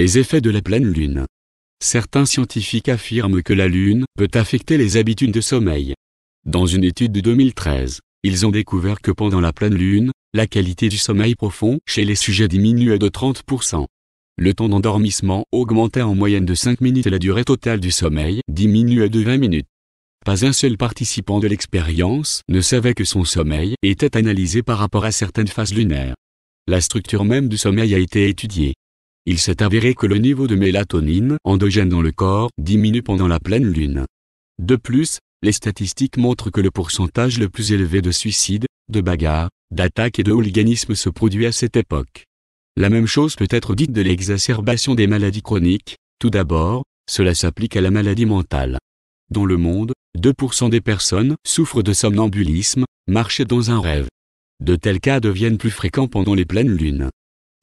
Les effets de la pleine lune. Certains scientifiques affirment que la lune peut affecter les habitudes de sommeil. Dans une étude de 2013, ils ont découvert que pendant la pleine lune, la qualité du sommeil profond chez les sujets diminuait de 30%. Le temps d'endormissement augmentait en moyenne de 5 minutes et la durée totale du sommeil diminuait de 20 minutes. Pas un seul participant de l'expérience ne savait que son sommeil était analysé par rapport à certaines phases lunaires. La structure même du sommeil a été étudiée. Il s'est avéré que le niveau de mélatonine endogène dans le corps diminue pendant la pleine lune. De plus, les statistiques montrent que le pourcentage le plus élevé de suicides, de bagarres, d'attaques et de hooliganisme se produit à cette époque. La même chose peut être dite de l'exacerbation des maladies chroniques. Tout d'abord, cela s'applique à la maladie mentale. Dans le monde, 2% des personnes souffrent de somnambulisme, marcher dans un rêve. De tels cas deviennent plus fréquents pendant les pleines lunes.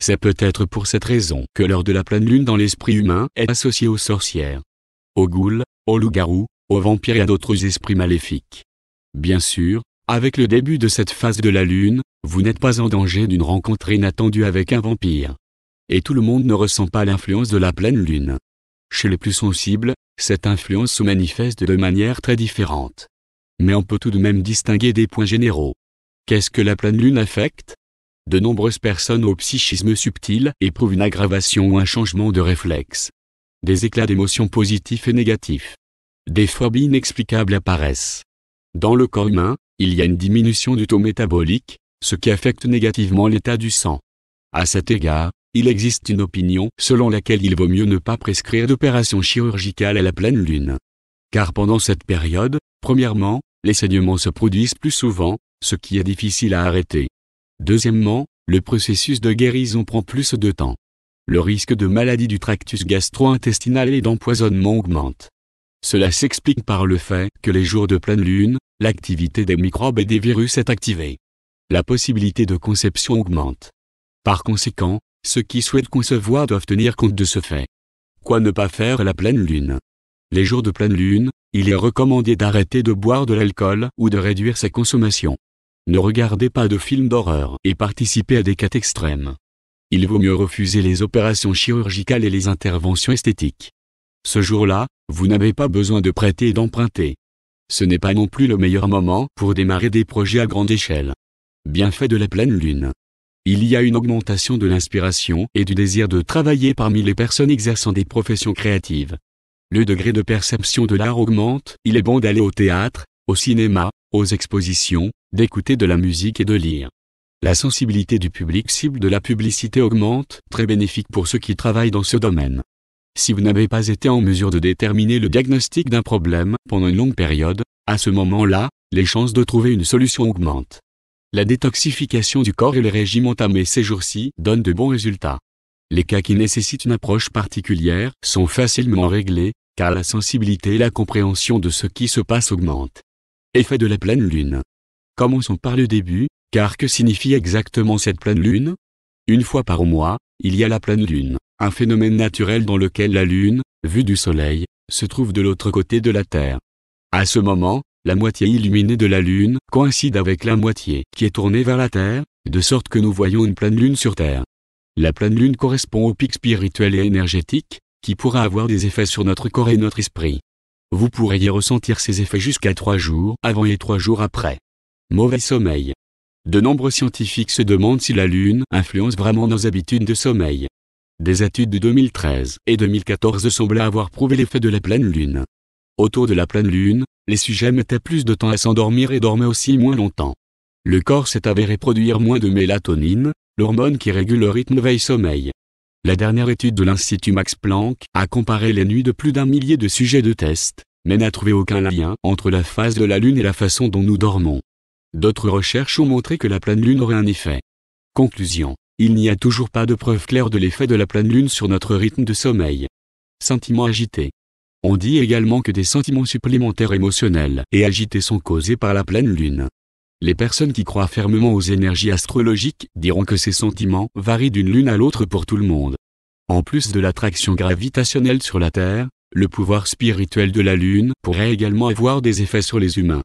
C'est peut-être pour cette raison que l'heure de la pleine lune dans l'esprit humain est associée aux sorcières, aux ghouls, aux loups-garous, aux vampires et à d'autres esprits maléfiques. Bien sûr, avec le début de cette phase de la lune, vous n'êtes pas en danger d'une rencontre inattendue avec un vampire. Et tout le monde ne ressent pas l'influence de la pleine lune. Chez les plus sensibles, cette influence se manifeste de manière très différente. Mais on peut tout de même distinguer des points généraux. Qu'est-ce que la pleine lune affecte ? De nombreuses personnes au psychisme subtil éprouvent une aggravation ou un changement de réflexe. Des éclats d'émotions positifs et négatifs. Des phobies inexplicables apparaissent. Dans le corps humain, il y a une diminution du taux métabolique, ce qui affecte négativement l'état du sang. À cet égard, il existe une opinion selon laquelle il vaut mieux ne pas prescrire d'opération chirurgicale à la pleine lune. Car pendant cette période, premièrement, les saignements se produisent plus souvent, ce qui est difficile à arrêter. Deuxièmement, le processus de guérison prend plus de temps. Le risque de maladie du tractus gastro-intestinal et d'empoisonnement augmente. Cela s'explique par le fait que les jours de pleine lune, l'activité des microbes et des virus est activée. La possibilité de conception augmente. Par conséquent, ceux qui souhaitent concevoir doivent tenir compte de ce fait. Quoi ne pas faire à la pleine lune ? Les jours de pleine lune, il est recommandé d'arrêter de boire de l'alcool ou de réduire sa consommation. Ne regardez pas de films d'horreur et participez à des cas extrêmes. Il vaut mieux refuser les opérations chirurgicales et les interventions esthétiques. Ce jour-là, vous n'avez pas besoin de prêter et d'emprunter. Ce n'est pas non plus le meilleur moment pour démarrer des projets à grande échelle. Bienfait de la pleine lune. Il y a une augmentation de l'inspiration et du désir de travailler parmi les personnes exerçant des professions créatives. Le degré de perception de l'art augmente, il est bon d'aller au théâtre, au cinéma, aux expositions, d'écouter de la musique et de lire. La sensibilité du public cible de la publicité augmente, très bénéfique pour ceux qui travaillent dans ce domaine. Si vous n'avez pas été en mesure de déterminer le diagnostic d'un problème pendant une longue période, à ce moment-là, les chances de trouver une solution augmentent. La détoxification du corps et le régime entamé ces jours-ci donnent de bons résultats. Les cas qui nécessitent une approche particulière sont facilement réglés, car la sensibilité et la compréhension de ce qui se passe augmentent. Effet de la pleine lune. Commençons par le début, car que signifie exactement cette pleine lune ? Une fois par mois, il y a la pleine lune, un phénomène naturel dans lequel la lune, vue du soleil, se trouve de l'autre côté de la Terre. À ce moment, la moitié illuminée de la lune coïncide avec la moitié qui est tournée vers la Terre, de sorte que nous voyons une pleine lune sur Terre. La pleine lune correspond au pic spirituel et énergétique, qui pourra avoir des effets sur notre corps et notre esprit. Vous pourrez y ressentir ces effets jusqu'à 3 jours avant et 3 jours après. Mauvais sommeil. De nombreux scientifiques se demandent si la Lune influence vraiment nos habitudes de sommeil. Des études de 2013 et 2014 semblaient avoir prouvé l'effet de la pleine Lune. Autour de la pleine Lune, les sujets mettaient plus de temps à s'endormir et dormaient aussi moins longtemps. Le corps s'est avéré produire moins de mélatonine, l'hormone qui régule le rythme veille-sommeil. La dernière étude de l'Institut Max Planck a comparé les nuits de plus d'1 millier de sujets de test, mais n'a trouvé aucun lien entre la phase de la Lune et la façon dont nous dormons. D'autres recherches ont montré que la pleine Lune aurait un effet. Conclusion. Il n'y a toujours pas de preuve claire de l'effet de la pleine Lune sur notre rythme de sommeil. Sentiments agités. On dit également que des sentiments supplémentaires émotionnels et agités sont causés par la pleine Lune. Les personnes qui croient fermement aux énergies astrologiques diront que ces sentiments varient d'une lune à l'autre pour tout le monde. En plus de l'attraction gravitationnelle sur la Terre, le pouvoir spirituel de la Lune pourrait également avoir des effets sur les humains.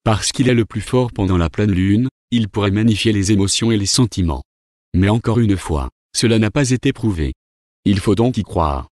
Parce qu'il est le plus fort pendant la pleine Lune, il pourrait magnifier les émotions et les sentiments. Mais encore une fois, cela n'a pas été prouvé. Il faut donc y croire.